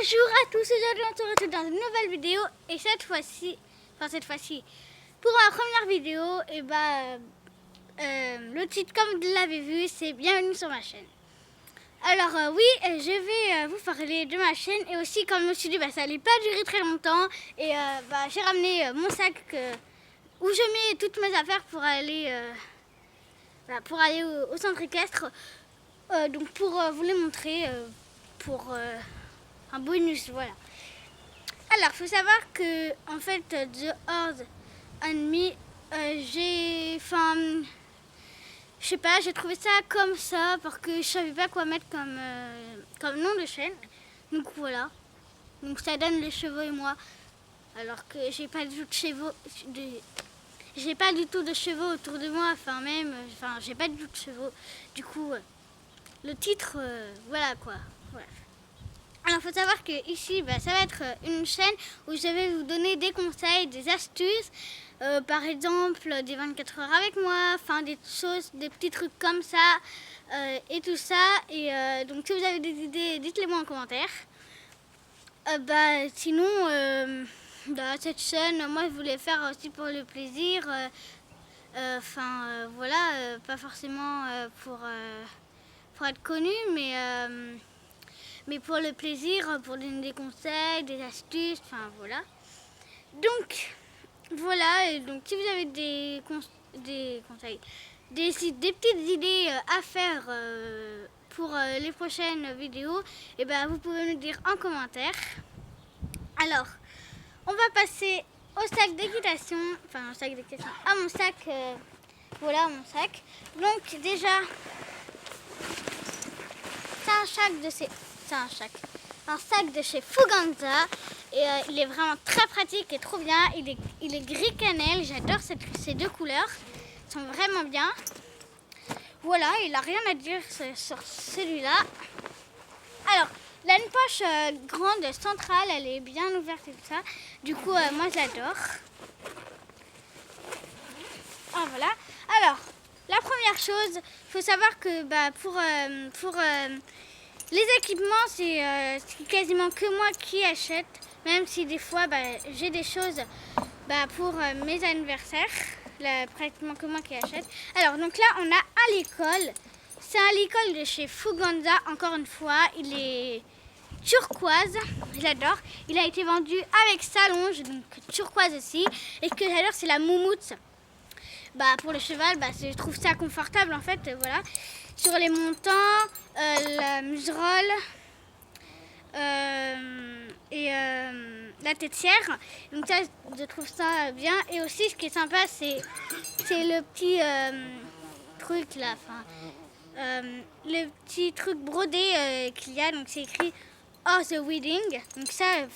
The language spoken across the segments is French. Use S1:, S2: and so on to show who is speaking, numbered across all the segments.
S1: Bonjour à tous, aujourd'hui on se retrouve dans une nouvelle vidéo et cette fois-ci, pour ma première vidéo, le titre comme vous l'avez vu, c'est Bienvenue sur ma chaîne. Alors je vais vous parler de ma chaîne et aussi comme je me suis dit ça allait pas durer très longtemps et j'ai ramené mon sac où je mets toutes mes affaires pour aller, au centre équestre, donc pour vous les montrer pour un bonus, voilà. Alors, il faut savoir que, en fait, The Horde Enemy, j'ai trouvé ça comme ça parce que je savais pas quoi mettre comme nom de chaîne. Donc voilà. Donc ça donne les chevaux et moi. Alors que j'ai pas du tout de chevaux, j'ai pas du tout de chevaux autour de moi. J'ai pas du tout de chevaux. Du coup, le titre, voilà quoi. Voilà. Alors il faut savoir que ici ça va être une chaîne où je vais vous donner des conseils, des astuces, par exemple des 24 heures avec moi, des choses, des petits trucs comme ça et tout ça. Et donc si vous avez des idées, dites-les moi en commentaire. Sinon, cette chaîne, moi je voulais faire aussi pour le plaisir, pas forcément pour être connu, mais pour le plaisir, pour donner des conseils, des astuces, voilà. Donc, voilà, et donc si vous avez des conseils, des petites idées à faire pour les prochaines vidéos, vous pouvez me dire en commentaire. Alors, on va passer au sac d'équitation, à mon sac, voilà mon sac. Donc déjà, c'est un sac de chez Fuganza et il est vraiment très pratique et trop bien. Il est gris cannelle, j'adore ces deux couleurs, ils sont vraiment bien. Voilà, il n'a rien à dire sur celui-là. Alors, il a une poche grande, centrale, elle est bien ouverte et tout ça. Du coup, moi j'adore. Ah voilà. Alors, la première chose, il faut savoir que pour les équipements, c'est quasiment que moi qui achète, même si des fois j'ai des choses pour mes anniversaires, pratiquement que moi qui achète. Alors donc là on a un licol, c'est un licol de chez Fuganza, encore une fois, il est turquoise, j'adore. Il a été vendu avec sa longe, donc turquoise aussi, et ce que j'adore c'est la moumoute. Pour le cheval, je trouve ça confortable en fait, voilà. Sur les montants, la muserolle et la têtière. Donc ça, je trouve ça bien. Et aussi, ce qui est sympa, c'est le petit truc là, le petit truc brodé qu'il y a. Donc c'est écrit Oh the Wedding. Donc ça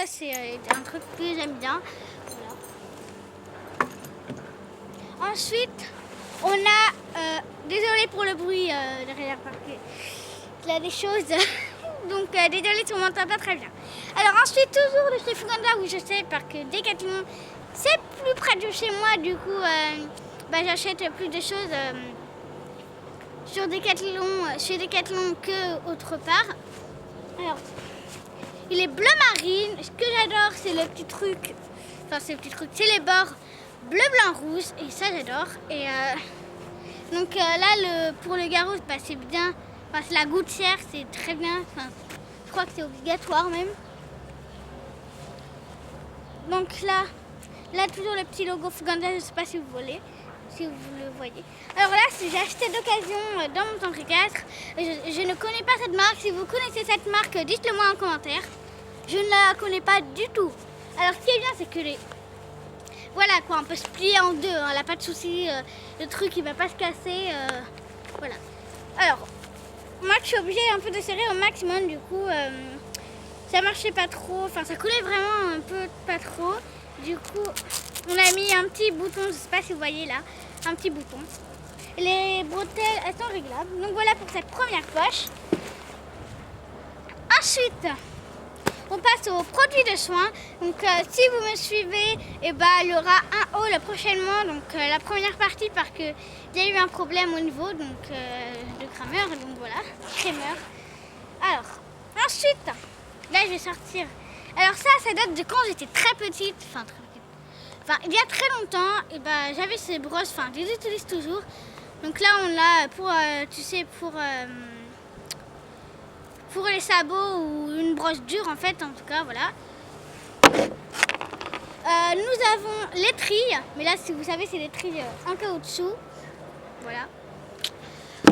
S1: c'est un truc que j'aime bien. Voilà. Ensuite, on a, désolé pour le bruit derrière parce qu'il y a des choses, donc désolé si on m'entend pas très bien. Alors ensuite, toujours de chez Fuganza, où je sais parce que Decathlon, c'est plus près de chez moi, du coup j'achète plus de choses chez Decathlon que autre part. Alors, il est bleu marine, ce que j'adore c'est le petit truc, c'est les bords bleu, blanc, rouge, et ça j'adore. Et donc là, pour le garrot, c'est bien. La gouttière, c'est très bien. Je crois que c'est obligatoire même. Donc là toujours le petit logo Fuganza, je ne sais pas si vous voulez, si vous le voyez. Alors là, j'ai acheté d'occasion dans mon centre équestre. Je ne connais pas cette marque. Si vous connaissez cette marque, dites-le moi en commentaire. Je ne la connais pas du tout. Alors ce qui est bien, c'est que voilà quoi, on peut se plier en deux, hein, là pas de souci, le truc il va pas se casser, voilà. Alors, moi je suis obligée un peu de serrer au maximum, du coup ça marchait pas trop, ça coulait vraiment un peu pas trop. Du coup, on a mis un petit bouton, je sais pas si vous voyez là, un petit bouton. Les bretelles, elles sont réglables, donc voilà pour cette première poche. Ensuite, on passe aux produits de soins. Donc si vous me suivez, il y aura un haul prochainement. Donc la première partie parce qu'il y a eu un problème au niveau de crémeur. Donc voilà, crémeur. Alors ensuite, là je vais sortir. Alors ça date de quand j'étais très petite. Enfin, très petite. Enfin, il y a très longtemps, et ben, j'avais ces brosses, enfin, je les utilise toujours. Donc là, on l'a pour, tu sais, pour les sabots ou une brosse dure, en fait, en tout cas, voilà. Nous avons l'étrille, mais là, si vous savez, c'est l'étrille en caoutchouc. Voilà.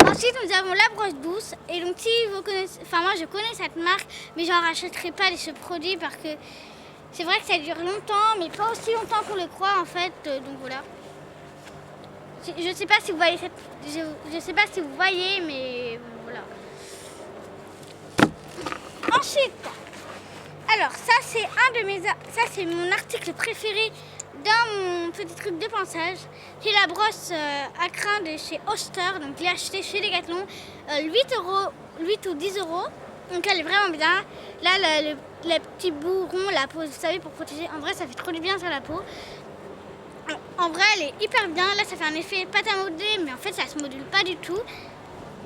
S1: Ensuite, nous avons la brosse douce. Et donc, si vous connaissez, enfin, moi, je connais cette marque, mais j'en rachèterai pas de ce produit parce que c'est vrai que ça dure longtemps, mais pas aussi longtemps qu'on le croit, en fait. Donc voilà. Je sais pas si vous voyez je sais pas si vous voyez, mais voilà. Ensuite, alors ça c'est mon article préféré dans mon petit truc de pensage. C'est la brosse à crin de chez Oster, donc je l'ai acheté chez Decathlon, 8 ou 10 euros. Donc elle est vraiment bien. Là le petit bout rond, la peau, vous savez, pour protéger. En vrai, ça fait trop du bien sur la peau. En vrai, elle est hyper bien. Là, ça fait un effet pâte à modeler, mais en fait, ça se module pas du tout.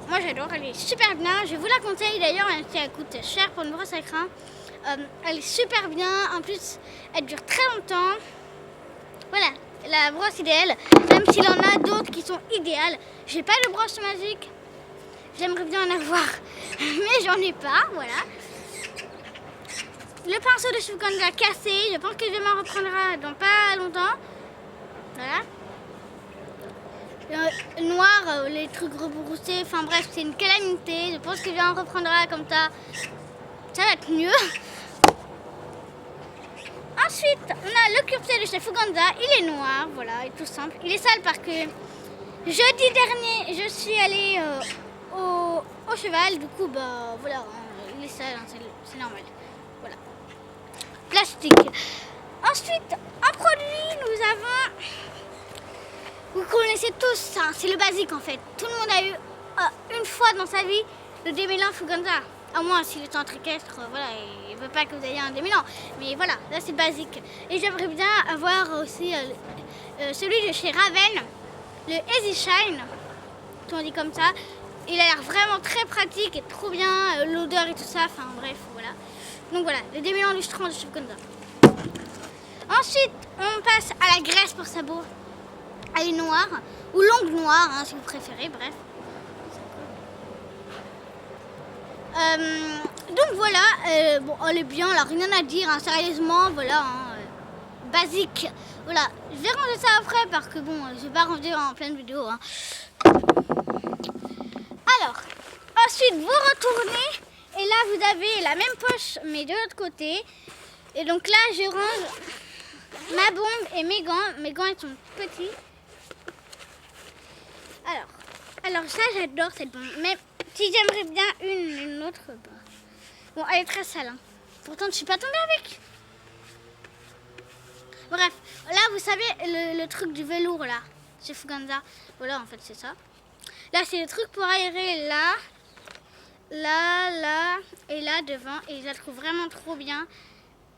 S1: Moi, j'adore. Elle est super bien. Je vous la conseille d'ailleurs, même si elle coûte cher pour une brosse à crin. Elle est super bien. En plus, elle dure très longtemps. Voilà, la brosse idéale. Même s'il en a d'autres qui sont idéales. J'ai pas de brosse magique. J'aimerais bien en avoir, mais j'en ai pas. Voilà. Le pinceau de cheveux Gonza cassé. Je pense que je m'en reprendrai dans pas longtemps. Voilà. Noir, les trucs rebroussés, enfin bref, c'est une calamité. Je pense que je en reprendrai comme ça. Ça va être mieux. Ensuite, on a le curseur de chez Fuganza. Il est noir, voilà, et tout simple. Il est sale parce que jeudi dernier, je suis allée au cheval. Du coup, bah voilà, il est sale, hein, c'est normal. Voilà. Plastique. Ensuite, en produit, nous avons... Vous connaissez tous ça, c'est le basique en fait. Tout le monde a eu une fois dans sa vie le démêlant Fuganza. À moins s'il est entre équestre, voilà, il ne veut pas que vous ayez un démêlant. Mais voilà, là c'est basique. Et j'aimerais bien avoir aussi celui de chez Raven, le Easy Shine, tout on dit comme ça. Il a l'air vraiment très pratique et trop bien, l'odeur et tout ça, enfin bref, voilà. Donc voilà, le démêlant lustrant de chez Fuganza. Ensuite, on passe à la graisse pour sabots. Elle est noire, ou longue noire, hein, si vous préférez, bref. Donc voilà, bon, elle est bien, alors rien à dire, hein, sérieusement, voilà, hein, basique. Voilà, je vais ranger ça après parce que bon, je vais pas ranger en pleine vidéo. Hein. Alors, ensuite vous retournez, et là vous avez la même poche, mais de l'autre côté. Et donc là, je range ma bombe et mes gants. Mes gants, ils sont petits. Alors ça j'adore cette bombe, mais si j'aimerais bien une autre, bah. Bon, elle est très sale, hein. Pourtant je suis pas tombée avec. Bref, là vous savez le truc du velours là, chez Fuganza, voilà en fait c'est ça. Là c'est le truc pour aérer là et là devant, et je la trouve vraiment trop bien,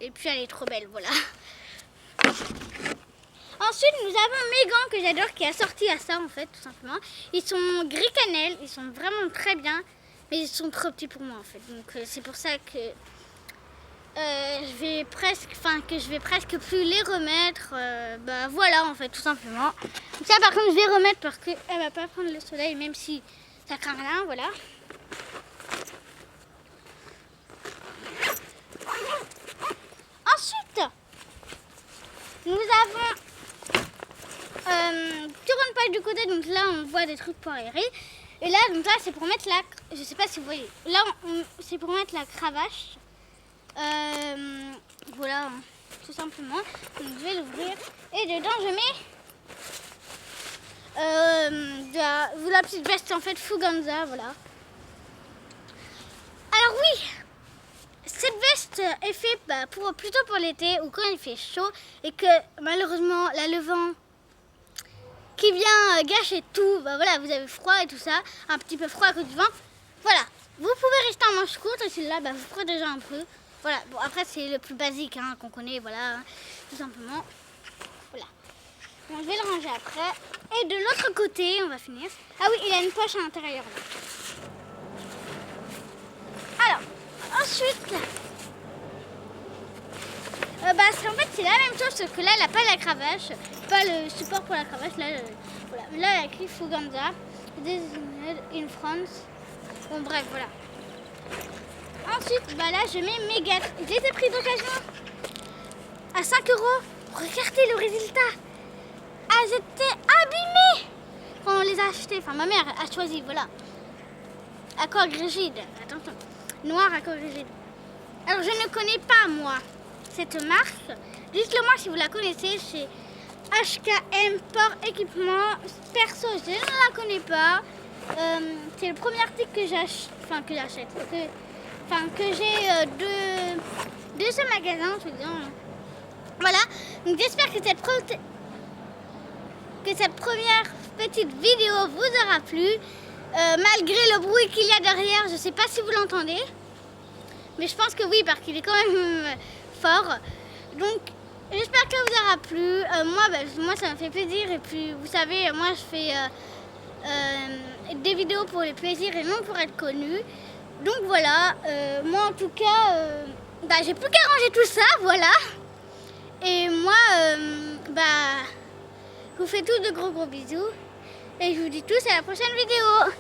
S1: et puis elle est trop belle, voilà. Ensuite, nous avons mes gants que j'adore, qui est assorti à ça en fait, tout simplement. Ils sont gris cannelle, ils sont vraiment très bien, mais ils sont trop petits pour moi en fait. Donc c'est pour ça que je vais presque plus les remettre. Bah voilà en fait, tout simplement. Donc ça par contre je vais remettre parce qu'elle va pas prendre le soleil, même si ça craint rien, voilà. Ensuite, nous avons tu rentres pas du côté, donc là on voit des trucs pour aérer. Et là, donc là c'est pour mettre la... Je sais pas si vous voyez. Là c'est pour mettre la cravache. Voilà, tout simplement. Donc je vais l'ouvrir. Et dedans je mets la petite veste en fait Fuganza, voilà. Alors oui, cette veste est faite plutôt pour l'été ou quand il fait chaud et que malheureusement le vent qui vient gâcher tout, bah voilà, vous avez froid et tout ça, un petit peu froid à cause du vent. Voilà, vous pouvez rester en manche courte et celui-là vous protégez un peu. Voilà, bon après c'est le plus basique hein, qu'on connaît, voilà, hein, tout simplement. Voilà. Bon, je vais le ranger après. Et de l'autre côté, on va finir. Ah oui, il a une poche à l'intérieur là. Alors, ensuite, En fait, c'est la même chose, sauf que là, elle n'a pas la cravache, pas le support pour la cravache. Là, voilà. Là, elle a écrit Fuganza, Designed in France. Bon, bref, voilà. Ensuite, là, je mets mes gâteaux. Je les ai pris d'occasion à 5 €. Regardez le résultat. Elles étaient abîmées quand on les a achetées. Enfin, ma mère a choisi, voilà. Accord rigide, attention. Noir, accord rigide. Alors, je ne connais pas, moi, cette marque. Dites-le moi si vous la connaissez. C'est HKM Port Équipement. Perso, je ne la connais pas. C'est le premier article que j'achète. Que j'ai de ce magasin, je veux dire. Voilà. Donc, j'espère que cette première petite vidéo vous aura plu. Malgré le bruit qu'il y a derrière, je ne sais pas si vous l'entendez. Mais je pense que oui, parce qu'il est quand même fort. Donc, j'espère que ça vous aura plu. Moi, ça me fait plaisir. Et puis, vous savez, moi, je fais des vidéos pour le plaisir et non pour être connue. Donc, voilà. Moi, en tout cas, j'ai plus qu'à ranger tout ça, voilà. Et moi, je vous fais tous de gros bisous. Et je vous dis tous à la prochaine vidéo.